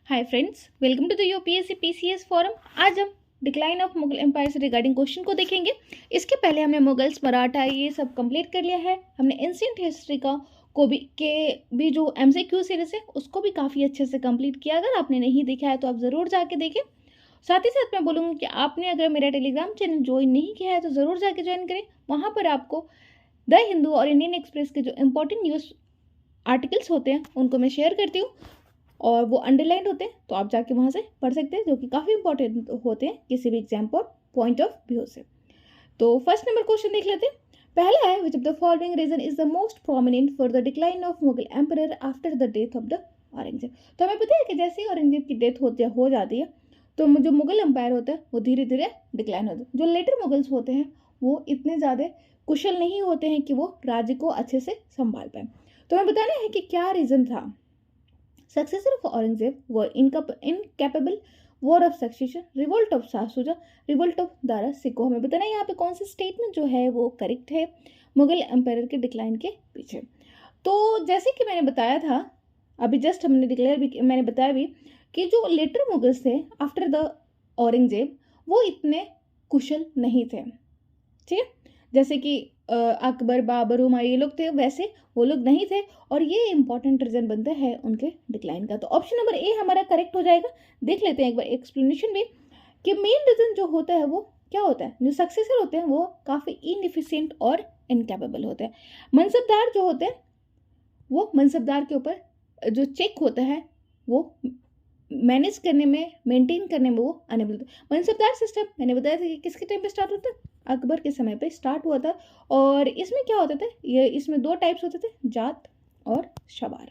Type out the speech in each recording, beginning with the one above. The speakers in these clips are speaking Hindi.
Hi friends, welcome to the UPSC PCS forum. आज हम डिक्लाइन ऑफ मुगल एम्पायर से रिगार्डिंग क्वेश्चन को देखेंगे। इसके पहले हमने मुगल्स, मराठा ये सब कंप्लीट कर लिया है। हमने एंशिएंट हिस्ट्री का को भी जो एमसीक्यू सीरीज है उसको भी काफ़ी अच्छे से कंप्लीट किया। अगर आपने नहीं देखा है तो आप ज़रूर जाके देखें। साथ ही साथ मैं बोलूँगी कि आपने अगर मेरा टेलीग्राम चैनल ज्वाइन नहीं किया है तो ज़रूर जाके ज्वाइन करें। वहाँ पर आपको द हिंदू और इंडियन एक्सप्रेस के जो इंपॉर्टेंट न्यूज़ आर्टिकल्स होते हैं उनको मैं शेयर करती हूँ और वो अंडरलाइंड होते हैं, तो आप जाके वहाँ से पढ़ सकते हैं, जो कि काफ़ी इंपॉर्टेंट होते हैं किसी भी एग्जाम पर पॉइंट ऑफ व्यू से। तो फर्स्ट नंबर क्वेश्चन देख लेते हैं। पहला है, which of the following reason is the most prominent for the decline of Mughal emperor after the death of the Aurangzeb. तो हमें पता है कि जैसे ही औरंगजेब की डेथ हो जाती है तो जो मुगल एम्पायर होता है वो धीरे धीरे डिक्लाइन होता है। जो लेटर मुगल्स होते हैं वो इतने ज़्यादा कुशल नहीं होते हैं कि वो राज्य को अच्छे से संभाल पाए। तो हमें बताना है कि क्या रीज़न था। Successor of Aurangzeb were incapable, war of succession, revolt of Sasuja, revolt of Dara Sikho। हमें बताना है यहाँ पे कौन सी स्टेटमेंट जो है वो करेक्ट है मुगल एम्पायर के डिक्लाइन के पीछे। तो जैसे कि मैंने बताया था, अभी जस्ट हमने डिक्लेयर भी, मैंने बताया भी कि जो लेटर मुगल्स थे आफ्टर द औरंगजेब वो इतने कुशल नहीं थे। ठीक है, जैसे कि अकबर, बाबर, हुमायूं ये लोग थे, वैसे वो लोग नहीं थे और ये इंपॉर्टेंट रीजन बनता है उनके डिक्लाइन का। तो ऑप्शन नंबर ए हमारा करेक्ट हो जाएगा। देख लेते हैं एक बार एक्सप्लेनेशन भी कि मेन रीजन जो होता है वो क्या होता है। जो सक्सेसर होते हैं वो काफ़ी इनएफिशिएंट और इनकैपेबल होते हैं। मनसबदार जो होते हैं वो मनसबदार के ऊपर जो चेक होता है वो मैनेज करने में, मेंटेन करने में वो अनेबल होता है। मनसबदार सिस्टम मैंने बताया था कि किसके टाइम पे स्टार्ट होता है, अकबर के समय पे स्टार्ट हुआ था। और इसमें क्या होता था, ये इसमें दो टाइप्स होते थे, जाट और शवार।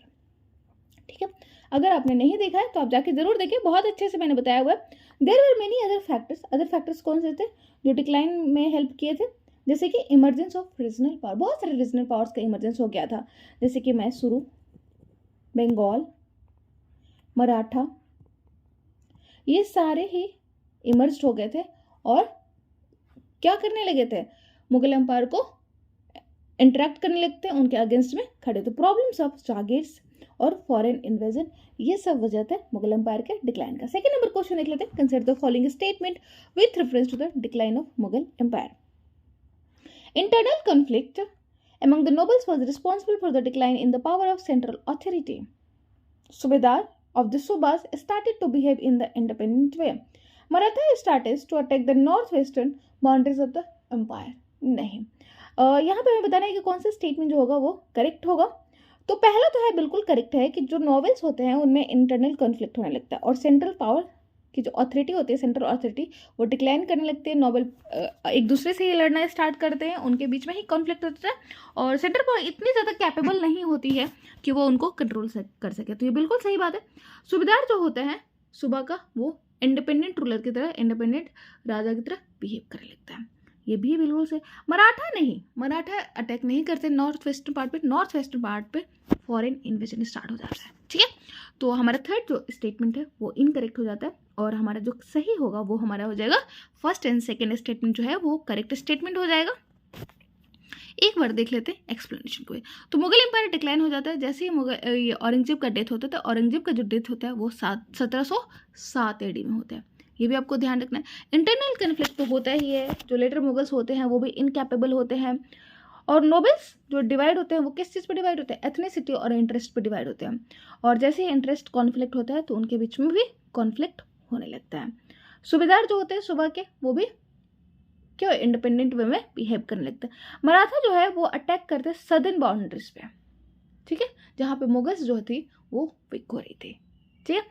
ठीक है, अगर आपने नहीं देखा है तो आप जाके जरूर देखें, बहुत अच्छे से मैंने बताया हुआ है। There were many other factors कौन से थे जो डिक्लाइन में हेल्प किए थे, जैसे कि इमरजेंस ऑफ रीजनल पावर। बहुत सारे रीजनल पावर्स का इमरजेंस हो गया था, जैसे कि मैसूरू, बंगाल, मराठा, ये सारे ही इमर्ज हो गए थे और क्या करने लगे थे, मुगल एम्पायर को इंटरेक्ट करने लगते हैं, उनके अगेंस्ट में खड़े। तो प्रॉब्लम्स ऑफ जागीर्स और फॉरेन इन्वेजन, ये सब वजह थे मुगल एम्पायर के डिक्लाइन का। सेकंड नंबर क्वेश्चन देख लेते हैं। Consider the following statement with reference to the decline of Mughal empire. Internal conflict among the nobles was responsible for the decline in the power of central authority. Subedar of the Subas started to behave in the independent way. Maratha started to attack the northwestern boundaries of the empire. नहीं, यहाँ पे हमें बताना है कि कौन सा स्टेटमेंट जो होगा वो करेक्ट होगा। तो पहला तो है, बिल्कुल करेक्ट है कि जो नॉवेल्स होते हैं उनमें इंटरनल कॉन्फ्लिक्ट होने लगता है और सेंट्रल पावर की जो अथॉरिटी होती है, सेंट्रल अथॉरिटी, वो डिक्लाइन करने लगते हैं। नॉवेल एक दूसरे से ये लड़ना स्टार्ट करते हैं, उनके बीच में ही कॉन्फ्लिक्ट होता है और सेंट्रल पावर इतनी ज़्यादा कैपेबल नहीं होती है कि वो उनको कंट्रोल कर सके। तो ये बिल्कुल सही बात है। सूबेदार जो होते हैं सूबा का, वो इंडिपेंडेंट रूलर की तरह, इंडिपेंडेंट राजा की तरह बिहेव करने लगता है, ये भी बिल्कुल से। मराठा नहीं, मराठा अटैक नहीं करते नॉर्थ वेस्टर्न पार्ट पे, नॉर्थ वेस्टर्न पार्ट पे फॉरेन इन्वेजन स्टार्ट हो जाता है। ठीक है, तो हमारा थर्ड जो स्टेटमेंट है वो इनकरेक्ट हो जाता है और हमारा जो सही होगा वो हमारा हो जाएगा फर्स्ट एंड सेकेंड स्टेटमेंट जो है वो करेक्ट स्टेटमेंट हो जाएगा। एक बार देख लेते हैं एक्सप्लेनेशन को। तो मुगल एम्पायर डिक्लाइन हो जाता है जैसे ही औरंगजेब का डेथ होता है। तो औरंगजेब का जो डेथ होता है वो 1707 AD में होता है, ये भी आपको ध्यान रखना है। इंटरनल कन्फ्लिक्ट तो होता ही है, जो लेटर मुगल्स होते हैं वो भी इनकैपेबल होते हैं और नोबल्स जो डिवाइड होते हैं वो किस चीज़ पर डिवाइड होते हैं, एथनिसिटी और इंटरेस्ट पर डिवाइड होते हैं। और जैसे ही इंटरेस्ट कॉन्फ्लिक्ट होता है तो उनके बीच में भी कॉन्फ्लिक्ट होने लगता है। सूबेदार जो होते हैं सुबह के, वो भी क्यों इंडिपेंडेंट वे में बिहेव करने लगता है। मराठा जो है वो अटैक करते हैं सदर्न बाउंड्रीज पे, ठीक है, जहाँ पे मुगल्स जो थी वो वीक हो रही थी। ठीक है,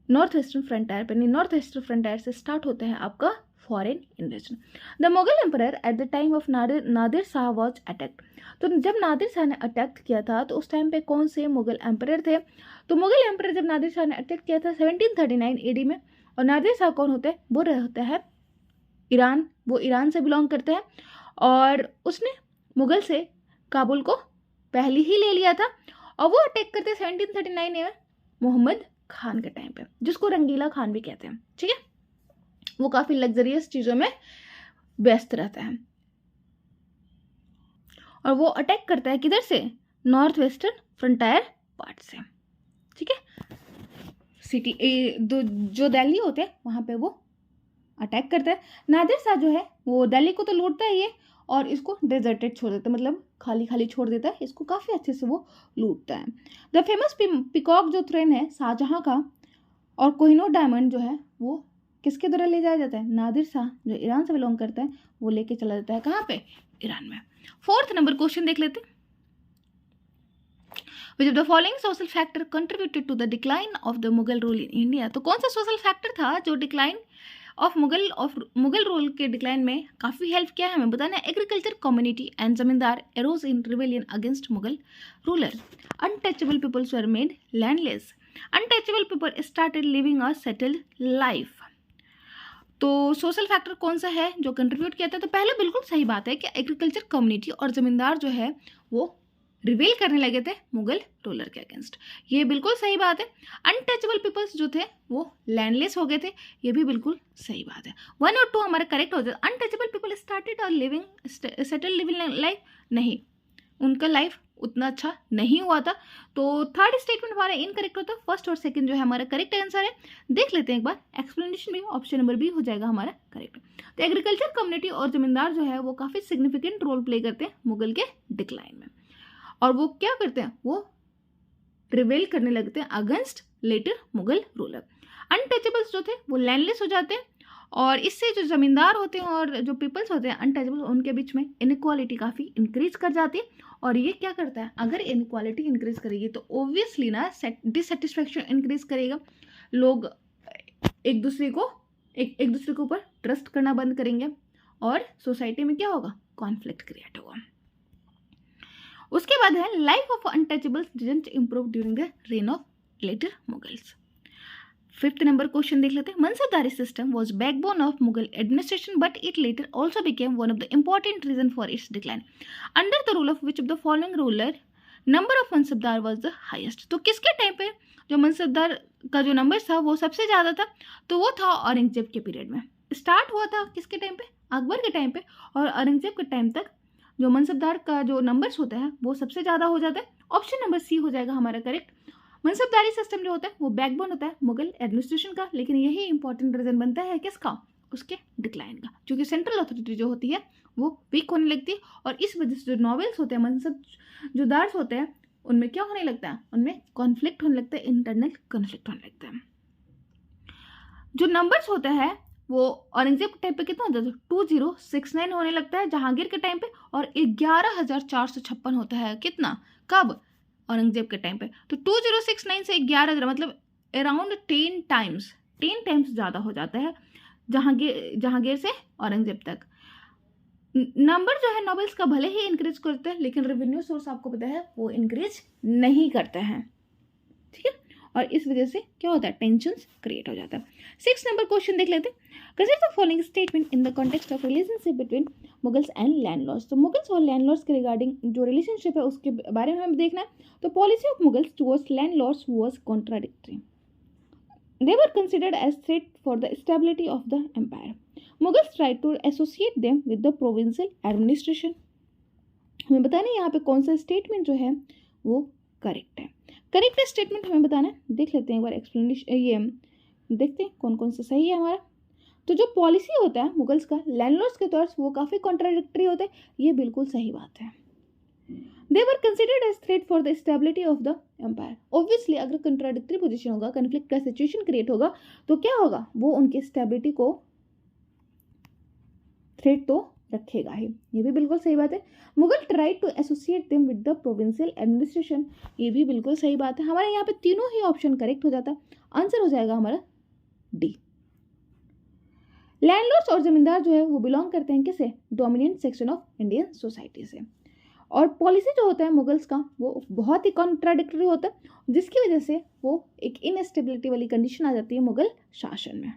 नॉर्थ वेस्टर्न फ्रंटायर पे नहीं, नॉर्थ वेस्टर्न फ्रंटायर से स्टार्ट होता है आपका foreign invasion. The Mughal emperor at the time of Nadir Shah was attacked. तो जब नादिर शाह ने अटैक किया था तो उस टाइम पे कौन से मुगल एम्परर थे। तो मुगल एम्परर जब नादिर शाह ने अटैक किया था 1739 AD में। और नादिर शाह कौन होते हैं, वो होता है ईरान, वो ईरान से बिलोंग करते हैं और उसने मुगल से काबुल को पहले ही ले लिया था और वो अटैक करते हैं 1739 में मोहम्मद खान के टाइम पे, जिसको रंगीला खान भी कहते हैं। ठीक है, वो काफ़ी लग्जरियस चीज़ों में व्यस्त रहता है और वो अटैक करता है किधर से, नॉर्थ वेस्टर्न फ्रंटायर पार्ट से। ठीक है, सिटी जो दिल्ली होते हैं वहाँ पे वो अटैक करता है। नादिर शाह जो है वो दिल्ली को तो लूटता ही है और इसको डेजर्टेड छोड़ देता है, मतलब खाली खाली छोड़ देता है, इसको काफ़ी अच्छे से वो लूटता है। द फेमस पिकॉक जो थ्रोन है शाहजहाँ का और कोहिनूर डायमंड जो है वो किसके द्वारा ले जाया जाता है? नादिर शाह जो ईरान से बिलोंग करता है वो लेके चला जाता है। कहाँ पे? ईरान में। 4th नंबर क्वेश्चन देख लेते हैं। Which of the following social factor contributed to the decline of the Mughal rule in India? तो कौन सा सोशल फैक्टर था जो डिक्लाइन ऑफ मुगल रूल के डिक्लाइन में काफ़ी हेल्प किया है? हमें बताना है। Agriculture community and zamindar arose in rebellion against Mughal ruler. Untouchable peoples were made landless. Untouchable people started living a settled life. तो सोशल फैक्टर कौन सा है जो कंट्रीब्यूट किया था? तो पहले बिल्कुल सही बात है कि एग्रीकल्चर कम्युनिटी और ज़मींदार जो है वो रिवेल करने लगे थे मुगल रूलर के अगेंस्ट, ये बिल्कुल सही बात है। अनटचेबल पीपल्स जो थे वो लैंडलेस हो गए थे, ये भी बिल्कुल सही बात है। 1 और 2 हमारा करेक्ट हो जाए। अनटचेबल पीपल स्टार्टेड और सेटल लिविंग लाइफ, नहीं, उनका लाइफ उतना अच्छा नहीं हुआ था। तो 3rd स्टेटमेंट हमारा इनकरेक्ट होता है। 1st और 2nd जो है हमारा करेक्ट आंसर है। देख लेते हैं एक बार, एक्सप्लेनेशन भी ऑप्शन नंबर बी हो जाएगा हमारा करेक्ट। तो एग्रीकल्चर कम्युनिटी और जमींदार जो है वो काफ़ी सिग्निफिकेंट रोल प्ले करते हैं मुगल के डिक्लाइन में, और वो क्या करते हैं? वो रिवेल करने लगते हैं against later Mughal ruler. Untouchables जो थे वो लैंडलेस हो जाते हैं, और इससे जो ज़मींदार होते हैं और जो पीपल्स होते हैं अनटचेबल, उनके बीच में इनइक्वालिटी काफ़ी इंक्रीज कर जाती है। और ये क्या करता है? अगर इनइक्वालिटी इंक्रीज करेगी तो ओब्वियसली ना डिससेटिस्फैक्शन इंक्रीज करेगा, लोग एक दूसरे के ऊपर ट्रस्ट करना बंद करेंगे और सोसाइटी में क्या होगा? कॉन्फ्लिक्ट क्रिएट होगा। उसके बाद है life of untouchables didn't improve during the reign of later Mughals. 5th number question देख लेते हैं। Mansabdari system was backbone of Mughal administration but it later also became one of the important reason for its decline. Under the rule of which of the following ruler number of mansabdar was the highest. तो किसके टाइम पे जो मनसबदार का जो नंबर था वो सबसे ज़्यादा था? तो वो था औरंगजेब के पीरियड में। स्टार्ट हुआ था किसके टाइम पे? अकबर के टाइम पे, और औरंगजेब के टाइम तक जो मनसबदार का जो नंबर्स होता है वो सबसे ज़्यादा हो जाता है। ऑप्शन नंबर सी हो जाएगा हमारा करेक्ट। मनसबदारी सिस्टम जो होता है वो बैकबोन होता है मुगल एडमिनिस्ट्रेशन का, लेकिन यही इंपॉर्टेंट रीजन बनता है किसका? उसके डिक्लाइन का, क्योंकि सेंट्रल अथॉरिटी जो होती है वो वीक होने लगती है, और इस वजह से जो नॉवेल्स होते हैं, मनसबदार होते हैं, उनमें क्या होने लगता है? उनमें कॉन्फ्लिक्ट होने लगता है, इंटरनल कॉन्फ्लिक्ट होने लगता है। जो नंबर्स होता है वो औरंगजेब के टाइम पे कितना होता है? 2069 होने लगता है जहांगीर के टाइम पे, और 11,456 होता है कितना? कब? औरंगजेब के टाइम पे। तो 2069 से 11,000 मतलब अराउंड 10 टाइम्स ज़्यादा हो जाता है जहांगीर से औरंगजेब तक। नंबर जो है नॉवेल्स का भले ही इंक्रीज करते हैं, लेकिन रेवेन्यू सोर्स आपको पता है वो इंक्रीज नहीं करते हैं, ठीक है, और इस वजह से क्या होता है? टेंशंस क्रिएट हो जाता है। 6 नंबर क्वेश्चन देख लेते हैं। Consider the following statement in the context of relationship between Mughals and landlords. तो मुगल्स और लैंडलॉर्ड्स के रिगार्डिंग जो रिलेशनशिप है उसके बारे में हमें देखना है। तो policy of Mughals towards landlords was contradictory. They were considered as threat for the stability of the empire. Mughals tried to associate them with the provincial administration. हमें बताना है यहाँ पे कौन सा स्टेटमेंट जो है वो करेक्ट है। करेक्ट स्टेटमेंट हमें बताना है, देख लेते हैं एक बार एक्सप्लेनेशन, ये देखते हैं कौन कौन सा सही है हमारा। तो जो पॉलिसी होता है मुगल्स का लैंडलॉर्ड्स के तौर वो काफ़ी कॉन्ट्राडिक्टरी होता है, ये बिल्कुल सही बात है। They were considered as threat for the stability of the empire. Obviously अगर कंट्राडिक्टरी पोजीशन होगा, कन्फ्लिक्ट का सिचुएशन क्रिएट होगा, तो क्या होगा? वो उनकी स्टेबिलिटी को थ्रेट तो रखेगा ही, ये भी बिल्कुल सही बात है। Mughal tried to associate them with the provincial administration, ये भी बिल्कुल सही बात है। हमारे यहाँ पे तीनों ही ऑप्शन करेक्ट हो जाता है, आंसर हो जाएगा हमारा डी। लैंडलॉर्ड्स और जमींदार जो है वो बिलोंग करते हैं किसे? Dominant section of Indian society से, और पॉलिसी जो होता है मुगल्स का वो बहुत ही कॉन्ट्राडिक्टरी होता है, जिसकी वजह से वो एक इनस्टेबिलिटी वाली कंडीशन आ जाती है मुगल शासन में।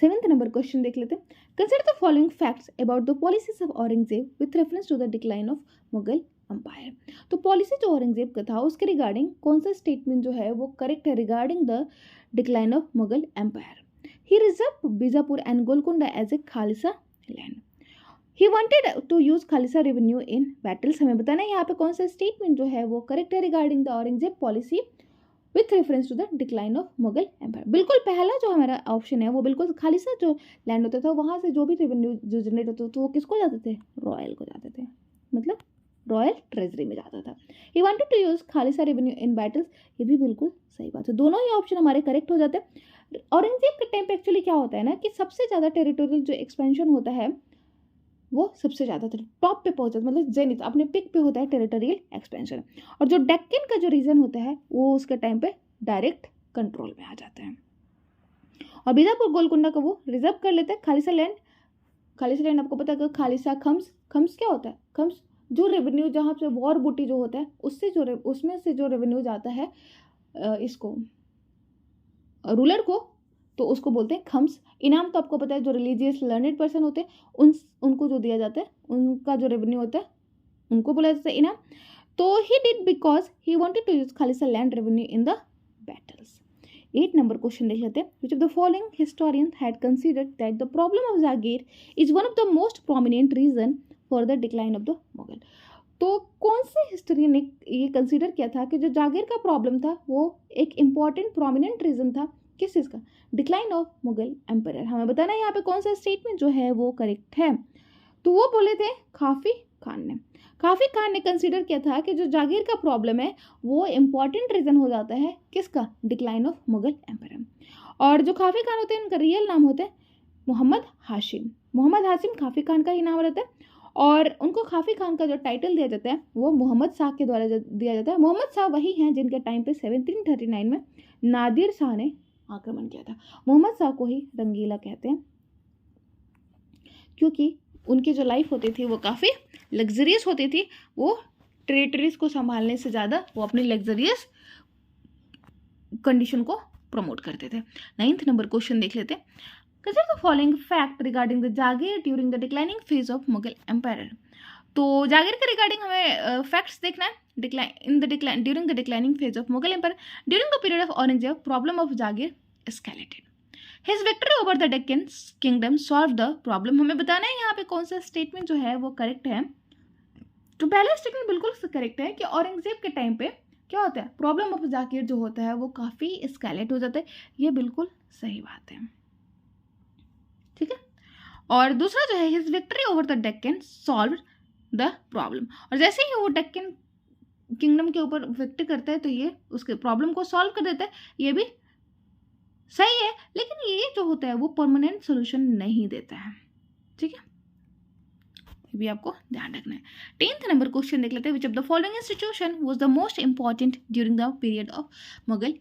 7th नंबर क्वेश्चन देख लेते हैं। Consider the following facts about the policies of Aurangzeb with reference to the decline of Mughal empire. तो पॉलिसी जो औरंगजेब का था उसके रिगार्डिंग कौन सा स्टेटमेंट जो है वो करेक्ट है regarding the decline of Mughal empire? He reserve Bijapur and Golconda as a khalisa land. He wanted to use khalisa revenue in battles. हमें बताना है यहाँ पे कौन सा स्टेटमेंट जो है वो करेक्ट है regarding the Aurangzeb policy with reference to the decline of Mughal empire. बिल्कुल पहला जो हमारा ऑप्शन है वो बिल्कुल खाली सा जो लैंड होता था वहाँ से जो भी रेवेन्यू जो जनरेट होता था वो किसको जाते थे, रॉयल को जाते थे, मतलब रॉयल ट्रेजरी में जाता था। He wanted to use khalisa revenue in battles, ये भी बिल्कुल सही बात है, दोनों ही ऑप्शन हमारे करेक्ट हो जाते हैं। औरंगजेब के टाइम पे एक्चुअली क्या होता है ना कि सबसे ज़्यादा टेरिटोरियल जो एक्सपेंशन होता है वो सबसे ज़्यादा टॉप पे पहुंचता है, मतलब जेनिथ अपने पिक पे होता है टेरिटोरियल एक्सपेंशन, और जो डेक्कन का जो रीजन होता है वो उसके टाइम पे डायरेक्ट कंट्रोल में आ जाता है, और बीजापुर गोलकुंडा को वो रिजर्व कर लेते हैं। खालिसा लैंड आपको पता है, खालिसा खम्स क्या होता है, खम्स जो रेवेन्यू जहाँ से वॉर बूटी जो होता है उसमें से जो रेवेन्यू जाता है इसको रूलर को, तो उसको बोलते हैं खम्स। इनाम तो आपको पता है जो रिलीजियस लर्नेड पर्सन होते हैं उनको जो दिया जाता है उनका जो रेवेन्यू होता है उनको बोला जाता है इनाम। तो he did because he wanted to use khalisa land revenue in the battles. 8 number question देख लेते हैं। Which of the following historian had considered that the problem of jagir is one of the most prominent reason for the decline of the Mughal. तो कौन से हिस्टोरियन ने ये कंसीडर किया था कि जो जागीर का प्रॉब्लम था वो एक इंपॉर्टेंट प्रोमिनेंट रीजन था किस चीज़ का, डिक्लाइन ऑफ मुगल एम्पायर। हमें बताना है यहाँ पे कौन सा स्टेटमेंट जो है वो करेक्ट है। तो वो बोले थे काफ़ी खान ने कंसीडर किया था कि जो जागीर का प्रॉब्लम है वो इम्पॉर्टेंट रीज़न हो जाता है किसका, डिक्लाइन ऑफ मुगल एम्पायर। और जो काफ़ी खान होते हैं उनका रियल नाम होता है मोहम्मद हाशिम काफ़ी खान का ही नाम रहता है, और उनको काफ़ी खान का जो टाइटल दिया जाता है वो मोहम्मद शाह के द्वारा दिया जाता है। मोहम्मद शाह वही हैं जिनके टाइम पे 1739 में नादिर शाह ने आक्रमण किया था। मोहम्मद शाह को ही रंगीला कहते हैं क्योंकि उनकी जो लाइफ होती थी वो काफ़ी लग्जरियस होती थी, वो टेरिटरीज को संभालने से ज़्यादा वो अपनी लग्जरियस कंडीशन को प्रमोट करते थे। 9th नंबर क्वेश्चन देख लेते हैं। Consider the following fact regarding the jagir during the declining phase of Mughal empire. तो जागीर के रिगार्डिंग हमें फैक्ट्स देखना है। During the declining phase of Mughal empire during the period of Aurangzeb problem of jagir escalated. His victory over the Deccan kingdom solve the problem. हमें बताना है यहाँ पे कौन सा स्टेटमेंट जो है वो करेक्ट है। तो पहला स्टेटमेंट बिल्कुल करेक्ट है कि औरंगजेब के टाइम पे क्या होता है, प्रॉब्लम ऑफ जागीर जो होता है वो काफ़ी एस्केलेट हो जाता है, ये बिल्कुल सही बात है, ठीक है। और दूसरा जो है his victory over the Deccan solve the problem, और जैसे ही वो डेक्कन किंगडम के ऊपर विक्ट्री करता है तो ये उसके प्रॉब्लम को सॉल्व कर देता है, ये भी सही है, लेकिन ये जो होता है वो परमानेंट सोल्यूशन नहीं देता है, ठीक है, ये भी आपको ध्यान रखना है। 10th नंबर क्वेश्चन देख लेते हैं। Which of the following institution was the most important during the period of Mughal.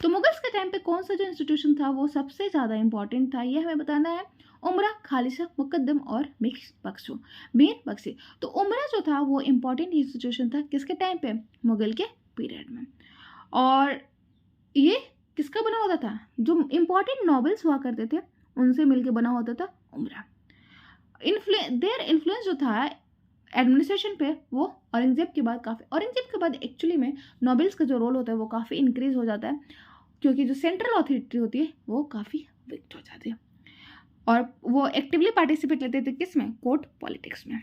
तो मुगल्स के टाइम पे कौन सा जो इंस्टीट्यूशन था वो सबसे ज़्यादा इंपॉर्टेंट था, ये हमें बताना है। उमरा, खालिसा, मुकद्दम और मीर बख्शी। तो उमरा जो था वो इम्पॉर्टेंट इंस्टीट्यूशन था किसके टाइम पे, मुगल के पीरियड में, और ये किसका बना होता था, जो इम्पॉर्टेंट नॉवेल्स हुआ करते थे उनसे मिलके बना होता था उमरा। देयर इन्फ्लुएंस जो था एडमिनिस्ट्रेशन पे वो औरंगजेब के बाद एक्चुअली में नॉवेल्स का जो रोल होता है वो काफ़ी इंक्रीज हो जाता है, क्योंकि जो सेंट्रल अथॉरिटी होती है वो काफ़ी वीक हो जाती है, और वो एक्टिवली पार्टिसिपेट लेते थे किस में, कोर्ट पॉलिटिक्स में,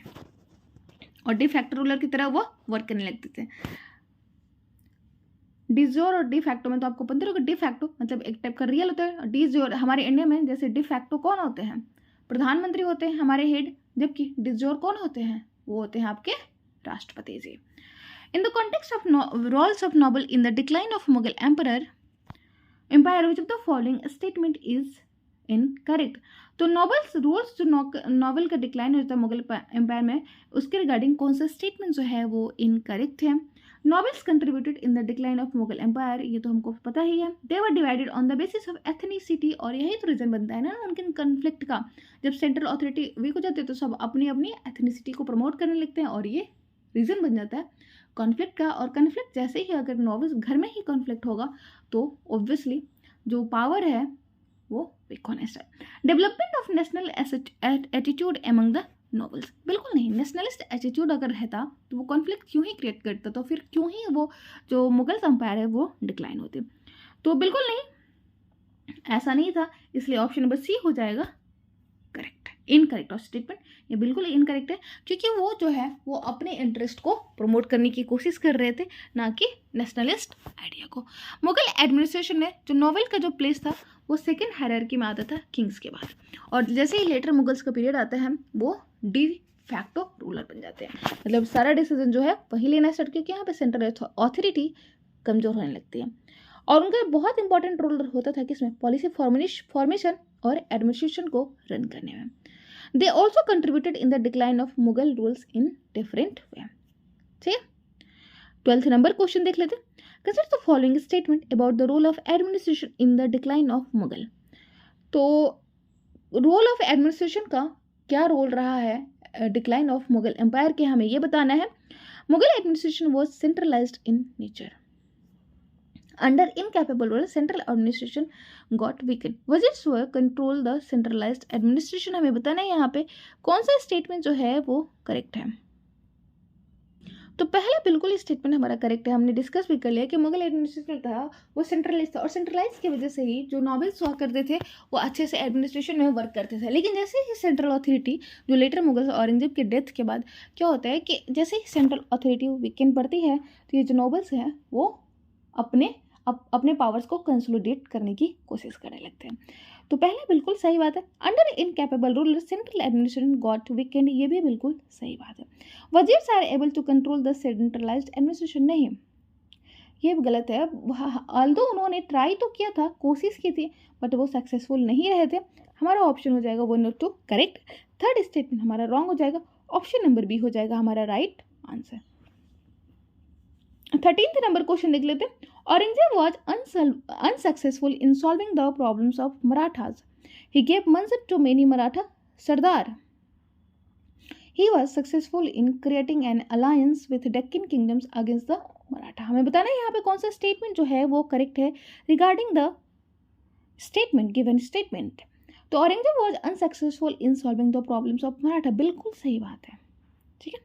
और डी फैक्टो रूलर की तरह वो वर्क करने लगते थे। डिजोर और डी फैक्टो में तो आपको पता होगा, डी फैक्टो मतलब एक टाइप का रियल होता है, और डिजोर हमारे इंडिया में जैसे डी फैक्टो कौन होते हैं, प्रधानमंत्री होते हैं हमारे हेड, जबकि डिजोर कौन होते हैं, वो होते हैं आपके राष्ट्रपति जी। In the context of roles of noble in the decline of Mughal empire which of the following statement is incorrect. तो नॉवेल्स रोल्स जो नॉवल का डिक्लाइन होता है मुगल एम्पायर में, उसके रिगार्डिंग कौन सा स्टेटमेंट जो है वो इनकरेक्ट है। Nobles contributed in the decline of Mughal empire, ये तो हमको पता ही है। They were divided on the basis of ethnicity, और यही तो रीजन बनता है ना उनके कन्फ्लिक्ट का। जब सेंट्रल अथॉरिटी वीक हो जाती है तो सब अपनी अपनी एथनिसिटी को प्रमोट करने लगते हैं, और ये रीजन बन जाता है कॉन्फ्लिक्ट का। और कॉन्फ्लिक्ट जैसे ही अगर नॉवेल्स घर में ही कॉन्फ्लिक्ट होगा तो ऑब्वियसली जो पावर है वो वीक होने से। Development of national attitude among the novels, बिल्कुल नहीं। नेशनलिस्ट एटीट्यूड अगर रहता तो वो कॉन्फ्लिक्ट क्यों ही क्रिएट करता, तो फिर क्यों ही वो जो मुगल एम्पायर है वो डिक्लाइन होती, तो बिल्कुल नहीं, ऐसा नहीं था, इसलिए ऑप्शन नंबर सी हो जाएगा करेक्ट। इनकरेक्ट और स्टेटमेंट ये बिल्कुल इनकरेक्ट है, क्योंकि वो जो है वो अपने इंटरेस्ट को प्रमोट करने की कोशिश कर रहे थे, ना कि नेशनलिस्ट आइडिया को। मुगल एडमिनिस्ट्रेशन में जो नोवेल का जो प्लेस था वो सेकेंड हायरार्की में आता था किंग्स के बाद, और जैसे ही लेटर मुगल्स का पीरियड आता है वो डी फैक्टो रूलर बन जाते हैं। मतलब सारा डिसीजन जो है वही लेना स्टार्ट किया, कि यहाँ पे सेंट्रल अथॉरिटी कमजोर होने लगती है। और उनका बहुत इंपॉर्टेंट रोल होता था किसमें, पॉलिसी फॉर्मेशन और एडमिनिस्ट्रेशन को रन करने में। They also contributed in the decline of Mughal rules in different way. ठीक है, 12th नंबर क्वेश्चन देख लेते। Consider the following statement about the role of administration in the decline of Mughal. तो रोल ऑफ एडमिनिस्ट्रेशन का क्या रोल रहा है डिक्लाइन ऑफ मुगल एम्पायर के, हमें ये बताना है। Mughal administration was centralised in nature. Under incapable rule, central administration got weakened. Wazir's work control the centralized administration। हमें बताना है यहाँ पे कौन सा स्टेटमेंट जो है वो करेक्ट है। तो पहला बिल्कुल स्टेटमेंट हमारा करेक्ट है। हमने डिस्कस भी कर लिया कि मुगल एडमिनिस्ट्रेशन था वो सेंट्रलाइज था, और सेंट्रलाइज की वजह से ही जो नॉवेल्स हुआ करते थे वो अच्छे से एडमिनिस्ट्रेशन में वर्क करते थे। लेकिन जैसे ही सेंट्रल अथॉरिटी जो लेटर मुगल औरंगजेब के डेथ के बाद क्या होता है कि जैसे ही सेंट्रल अथॉरिटी वीकेंड पड़ती है तो ये जो नॉवेल्स हैं वो अपने पावर्स को कंसोलिडेट करने की कोशिश करने लगते हैं। तो पहले बिल्कुल सही बात है। Under incapable ruler central administration got weakened, ये भी बिल्कुल सही बात है। Wazirs are able to control the centralised administration, नहीं, ये गलत है। ऑल्दो उन्होंने ट्राई तो किया था, कोशिश की थी, बट वो सक्सेसफुल नहीं रहे थे। हमारा ऑप्शन हो जाएगा 1 और 2 करेक्ट। थर्ड स्टेटमेंट हमारा रॉन्ग हो जाएगा, ऑप्शन नंबर बी हो जाएगा हमारा right answer. 13th number question देख लेते हैं। Aurangzeb was unsuccessful in solving the problems of Marathas. He gave Mansab to many Maratha Sardar. He was successful in creating an alliance with Deccan kingdoms against the Maratha। हमें बताना है यहाँ पे कौन सा स्टेटमेंट जो है वो करेक्ट है regarding the statement given statement. तो Aurangzeb was unsuccessful in solving the problems of Maratha, बिल्कुल सही बात है। ठीक है,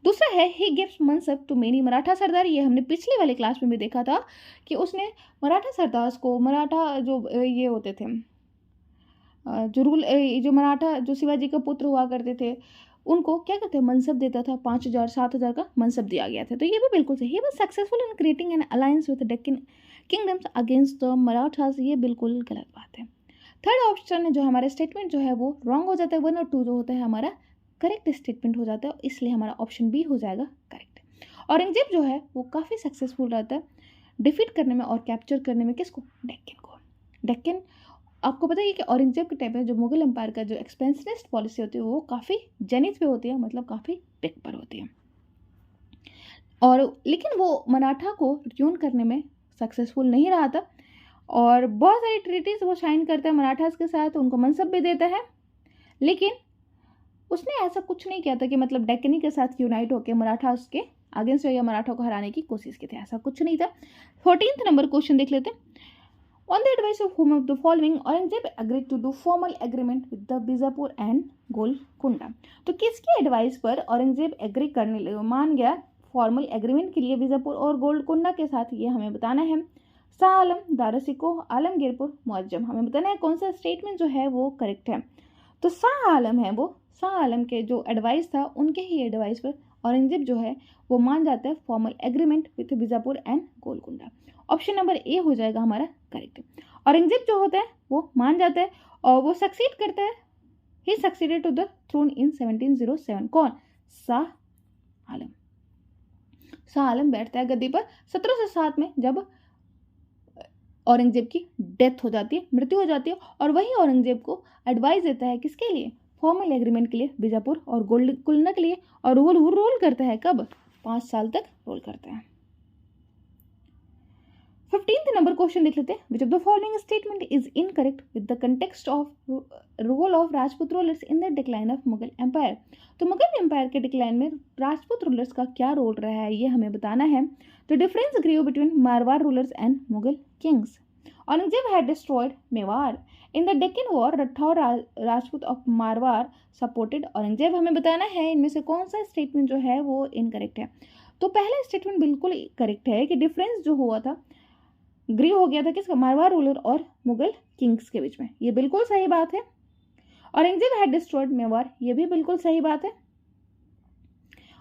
दूसरा है he gives mansab to many Maratha sardar. ये हमने पिछले वाले क्लास में भी देखा था कि उसने मराठा सरदार को, मराठा जो ये होते थे जो मराठा जो शिवाजी का पुत्र हुआ करते थे उनको क्या कहते हैं, मनसब देता था। 5,000 7,000 का मनसब दिया गया था। तो ये भी बिल्कुल सही। He was successful in creating an alliance with Deccan kingdoms against the Marathas, ये बिल्कुल गलत बात है। थर्ड ऑप्शन जो हमारा स्टेटमेंट जो है वो रॉन्ग हो जाता है। 1 और 2 जो होता है हमारा करेक्ट स्टेटमेंट हो जाता है, इसलिए हमारा ऑप्शन बी हो जाएगा करेक्ट। औरंगजेब जो है वो काफ़ी सक्सेसफुल रहता है डिफीट करने में और कैप्चर करने में, किसको, डेक्कन को। डेक्कन आपको पता है कि औरंगजेब के टाइम में जो मुगल एम्पायर का जो एक्सपेंशनिस्ट पॉलिसी होती है वो काफ़ी जेनिथ पे होती है, मतलब काफ़ी पिक पर होती है। और लेकिन वो मराठा को ट्यून करने में सक्सेसफुल नहीं रहा था, और बहुत सारी ट्रीटीज वो साइन करता है मराठास के साथ, उनको मनसब भी देता है, लेकिन उसने ऐसा कुछ नहीं किया था कि मतलब डेक्कनी के साथ यूनाइट होकर मराठा उसके अगेंस्ट या मराठा को हराने की कोशिश की थी, ऐसा कुछ नहीं था। 14th नंबर क्वेश्चन देख लेते हैं। On the advice of whom of the following Aurangzeb agreed to do formal agreement with the Bijapur and Golconda. तो किसकी एडवाइस पर औरंगजेब एग्री करने लगे, मान गया फॉर्मल एग्रीमेंट के लिए बीजापुर और गोलकुंडा के साथ, ये हमें बताना है। शाह आलम, दारासिको, आलमगीरपुर, मुअज्जम, हमें बताना है कौन सा स्टेटमेंट जो है वो करेक्ट है। तो शाह आलम है वो, शाह आलम के जो एडवाइस था उनके ही एडवाइस पर औरंगजेब जो है वो मान जाता है formal agreement with Bijapur and Golconda. Option number A हो जाएगा हमारा करेक्ट। औरंगजेब जो होता है वो मान जाता है और वो सक्सीड करता है। ही succeeded to the thrown in 1707। कौन, शाह आलम। शाह आलम बैठता है गद्दी पर 1707 में, जब औरंगजेब की डेथ हो जाती है, मृत्यु हो जाती है, और वही औरंगजेब को एडवाइस देता है किसके लिए, फॉर्मल एग्रीमेंट के लिए बीजापुर और गोलकुंडा के लिए, और वो रोल करता है कब, 5 साल तक रोल करता है। 15th नंबर क्वेश्चन देख लेते हैं। Which of the following statement is incorrect with the context of role of Rajput rulers in the decline of Mughal empire. तो मुगल एम्पायर के डिक्लाइन में राजपूत रूलर्स का क्या रोल रहा है ये हमें बताना है। The difference grew between Marwar rulers and Mughal kings. Aurangzeb had destroyed Mewar in the Deccan war. Rathore Rajput of Marwar supported Aurangzeb. हमें बताना है इनमें से कौन सा स्टेटमेंट जो है वो इनकरेक्ट है। तो पहला स्टेटमेंट बिल्कुल करेक्ट है कि डिफरेंस जो हुआ था, ग्रीव हो गया था किसका, मारवाड़ रूलर और मुगल किंग्स के बीच में, ये बिल्कुल सही बात है। औरंगजेब हैड डिस्ट्रॉयड मेवाड़, ये भी बिल्कुल सही बात है।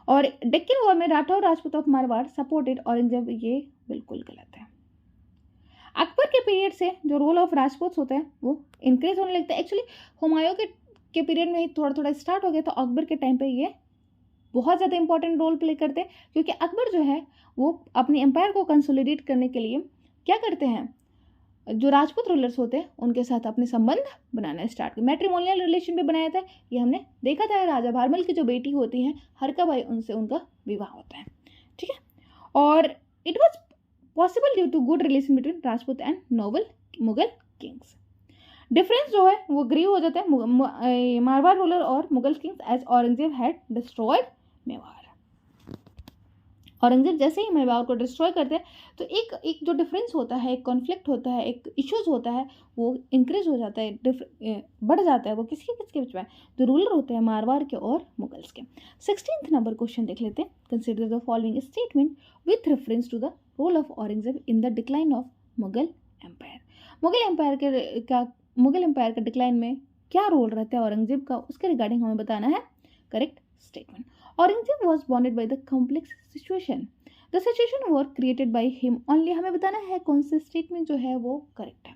और डेक्कन वॉर में राठौर राजपूत ऑफ मारवाड़ सपोर्टेड औरंगजेब, ये बिल्कुल गलत है। अकबर के पीरियड से जो रोल ऑफ राजपूत होता है वो इंक्रीज होने लगता है। एक्चुअली हुमायूं के पीरियड में ही थोड़ा थोड़ा स्टार्ट हो गया, तो अकबर के टाइम पे ये बहुत ज़्यादा इंपॉर्टेंट रोल प्ले करते हैं, क्योंकि अकबर जो है वो अपनी एम्पायर को कंसोलिडेट करने के लिए क्या करते हैं, जो राजपूत रूलर्स होते हैं उनके साथ अपने संबंध बनाना स्टार्ट कर, मैट्रिमोनियल रिलेशन भी बनाया था। ये हमने देखा था, राजा भारमल की जो बेटी होती हैं हरका बाई, उनसे उनका विवाह होता है, ठीक है। और it was possible due to good relation between Rajput and noble Mughal kings. Difference जो है वो ग्रीव हो जाता है मारवाड़ रूलर और Mughal kings as Aurangzeb had destroyed Mewar. Aurangzeb जैसे ही मेवाड़ को डिस्ट्रॉय करते हैं तो एक जो डिफरेंस होता है, एक कॉन्फ्लिक्ट होता है, एक इश्यूज होता है, वो इंक्रीज हो जाता है, बढ़ जाता है। वो किसके बीच में, जो रूलर होते हैं मारवाड़ के और मुगल्स के। 16th नंबर क्वेश्चन देख लेते हैं। Consider the following statement with reference to the role of Aurangzeb in the decline of Mughal empire. Mughal empire के डिक्लाइन में क्या रोल रहता है औरंगजेब का, उसके रिगार्डिंग हमें बताना है correct statement. Aurangzeb was bonded by the complex situation, the situation were created by him only. हमें बताना है कौन सा स्टेटमेंट जो है वो करेक्ट है।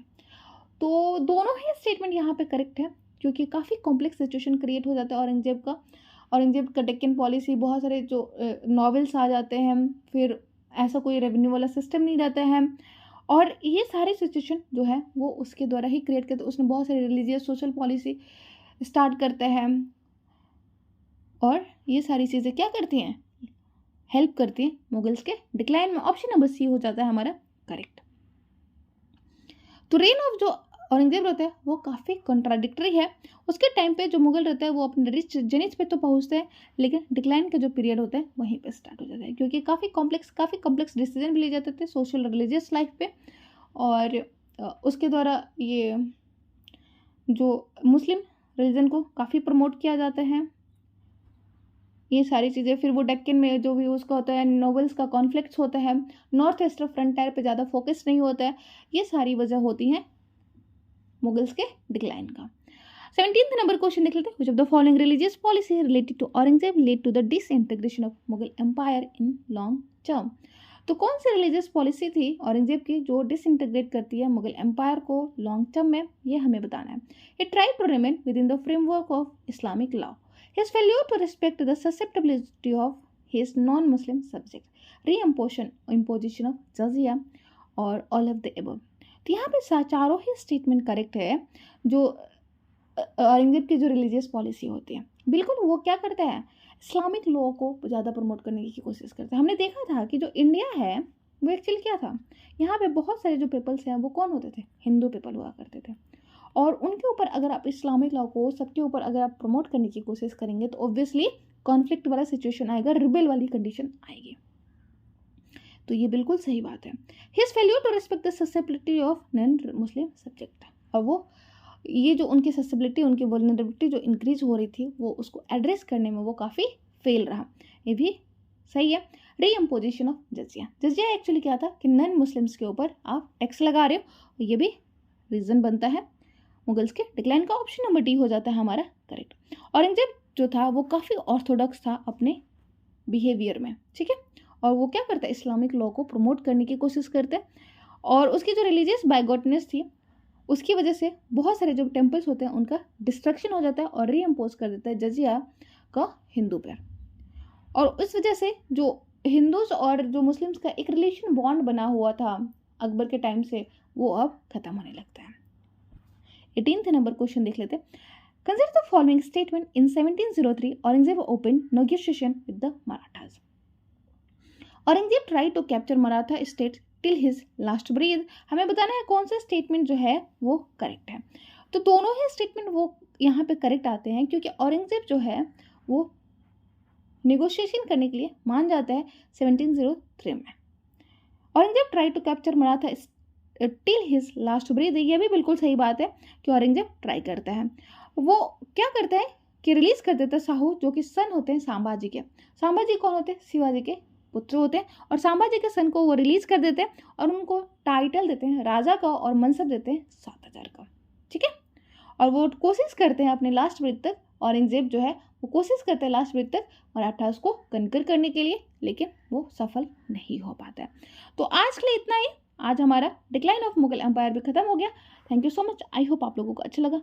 तो दोनों ही स्टेटमेंट यहाँ पे करेक्ट है, क्योंकि काफ़ी कॉम्प्लेक्स सिचुएशन क्रिएट हो जाता है औरंगजेब का डेक्कन पॉलिसी, बहुत सारे जो नॉवेल्स आ जाते हैं, फिर ऐसा कोई रेवेन्यू वाला सिस्टम नहीं रहता है, और ये सारी सिचुएशन जो है वो उसके द्वारा ही क्रिएट करते। उसने बहुत सारी रिलीजियस सोशल पॉलिसी स्टार्ट करते हैं, और ये सारी चीज़ें क्या करती हैं, हेल्प करती हैं मुगल्स के डिक्लाइन में। ऑप्शन नंबर सी हो जाता है हमारा करेक्ट। तो रेन ऑफ जो औरंगजेब रहता है वो काफ़ी कॉन्ट्राडिक्टरी है। उसके टाइम पे जो मुगल रहता है वो अपने रिच जेनिथ पे तो पहुंचते हैं, लेकिन डिक्लाइन का जो पीरियड होता है वहीं पे स्टार्ट हो जाता है, क्योंकि काफ़ी कॉम्प्लेक्स डिसीजन भी लिए जाते थे सोशल रिलीजियस लाइफ पे, और उसके द्वारा ये जो मुस्लिम रिलीजन को काफ़ी प्रमोट किया जाता है, ये सारी चीज़ें। फिर वो डेक्कन में जो भी उसका होता है, नोबल्स का कॉन्फ्लिक्ट्स होता है, नॉर्थ ईस्टर्न फ्रंटियर पे ज़्यादा फोकस नहीं होता है, ये सारी वजह होती हैं मुगल्स के डिक्लाइन का। 17th नंबर क्वेश्चन देख लेते हैं। Which of the following religious policy related to Aurangzeb led to the disintegration of Mughal empire in long term. तो कौन सी रिलीजियस पॉलिसी थी औरंगजेब की जो डिसइंटीग्रेट करती है मुगल एम्पायर को लॉन्ग टर्म में, ये हमें बताना है। He tried to remain within the framework of Islamic law, his failure to respect the susceptibility of his non-Muslim subjects, imposition of jizya और all of the above। तो यहाँ पे चारों ही स्टेटमेंट करेक्ट है। जो औरंगजेब की जो रिलीजियस पॉलिसी होती है, बिल्कुल वो क्या करता है, इस्लामिक लॉ को ज़्यादा प्रमोट करने की कोशिश करता है। हमने देखा था कि जो इंडिया है वो एक्चुअली क्या था, यहाँ पे बहुत सारे जो पीपल्स हैं वो कौन होते थे, हिंदू पीपल हुआ करते थे, और उनके ऊपर अगर आप इस्लामिक लॉ को सबके ऊपर अगर आप प्रमोट करने की कोशिश करेंगे तो ऑब्वियसली कॉन्फ्लिक्ट वाला सिचुएशन आएगा, रिबेल वाली कंडीशन आएगी। तो ये बिल्कुल सही बात है। His failure to respect the susceptibility of non Muslim subject, और वो ये जो उनकी ससेबिलिटी, उनकी वल्नरेबिलिटी जो इंक्रीज हो रही थी, वो उसको एड्रेस करने में वो काफ़ी फेल रहा, ये भी सही है। रीइम्पोजिशन ऑफ जजिया, जजिया एक्चुअली क्या था कि नॉन मुस्लिम्स के ऊपर आप टैक्स लगा रहे हो, ये भी रीज़न बनता है मुगल्स के डिक्लाइन का। ऑप्शन नंबर डी हो जाता है हमारा करेक्ट। औरंगजेब जो था वो काफ़ी ऑर्थोडॉक्स था अपने बिहेवियर में, ठीक है, और वो क्या करता है, इस्लामिक लॉ को प्रमोट करने की कोशिश करते हैं, और उसकी जो रिलीजियस बाइगॉटनेस थी उसकी वजह से बहुत सारे जो टेम्पल्स होते हैं उनका डिस्ट्रक्शन हो जाता है और रीइम्पोज कर देता है जजिया का हिंदू पर, और इस वजह से जो हिंदूज और जो मुस्लिम्स का एक रिलेशन बॉन्ड बना हुआ था अकबर के टाइम से, वो अब खत्म होने लगता है। 18th नंबर क्वेश्चन देख लेते हैं। Consider the following statement in 1703 Aurangzeb open negotiation with the Marathas. Aurangzeb try to capture Maratha state till his last breath. हमें बताना है कौन सा स्टेटमेंट जो है वो करेक्ट है। तो दोनों ही स्टेटमेंट वो यहाँ पे करेक्ट आते हैं, क्योंकि औरंगजेब जो है वो नेगोशिएशन करने के लिए मान जाता है 1703 में। Aurangzeb try to capture Maratha till his last breath, ये भी बिल्कुल सही बात है कि औरंगजेब ट्राई करता है। वो क्या करता है कि रिलीज कर देता है साहू, जो कि सन होते हैं संभाजी के। संभाजी कौन होते हैं, शिवाजी के पुत्र होते हैं, और संभाजी के सन को वो रिलीज कर देते हैं और उनको टाइटल देते हैं राजा का और मनसब देते हैं 7000 का, ठीक है। और वो कोशिश करते हैं अपने लास्ट ब्रेथ तक, औरंगजेब जो है वो कोशिश करते हैं लास्ट ब्रेथ तक मराठा उसको कनकर करने के लिए, लेकिन वो सफल नहीं हो पाता है। तो आज के लिए इतना ही। आज हमारा डिक्लाइन ऑफ मुगल एम्पायर भी खत्म हो गया। Thank you so much. I hope आप लोगों को अच्छा लगा।